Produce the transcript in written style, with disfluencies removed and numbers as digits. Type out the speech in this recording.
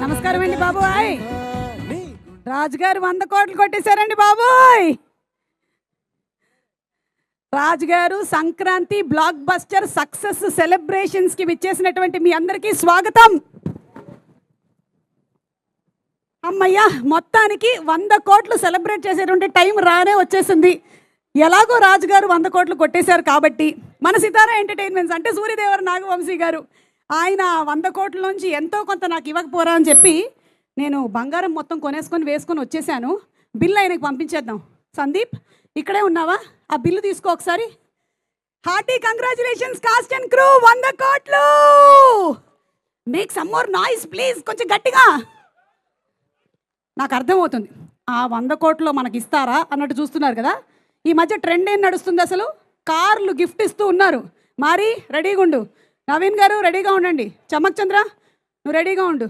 నమస్కారం అండి బాబోయ్. రాజుగారు 100 కోట్లు కొట్టేశారండి బాబోయ్. రాజుగారు Sankranti block buster success celebrations కి విచ్చేసినటువంటి మీ అందరికీ స్వాగతం. అమ్మయ్యా, మొత్తానికి 100 కోట్లు సెలబ్రేట్ చేసేటువంటి టైం రానే వచ్చేసింది. ఎలాగో రాజుగారు 100 కోట్లు కొట్టేశారు కాబట్టి మన సితారా ఎంటర్టైన్మెంట్స్ అంటే సూర్యదేవర నాగవంశీ గారు ఆయన 100 కోట్ల నుంచి ఎంతో కొంత నాకు ఇవ్వకపోరా అని చెప్పి నేను బంగారం మొత్తం కొనేసుకొని వేసుకొని వచ్చేసాను. బిల్ ఆయనకు పంపించేద్దాం. సందీప్ ఇక్కడే ఉన్నావా? ఆ బిల్లు తీసుకో ఒకసారి. Hearty congratulations cost and crew, 100 కోట్లు. Make some more noise please, కొంచెం గట్టిగా. నాకు అర్థమవుతుంది ఆ 100 కోట్లు మనకి ఇస్తారా అన్నట్టు చూస్తున్నారు కదా. ఈ మధ్య ట్రెండ్ ఏం నడుస్తుంది అసలు? కార్లు గిఫ్ట్ ఇస్తూ ఉన్నారు. మరి రెడీగా ఉండు. నవీన్ గారు రెడీగా ఉండండి. చమక్ చంద్ర నువ్వు రెడీగా ఉండు.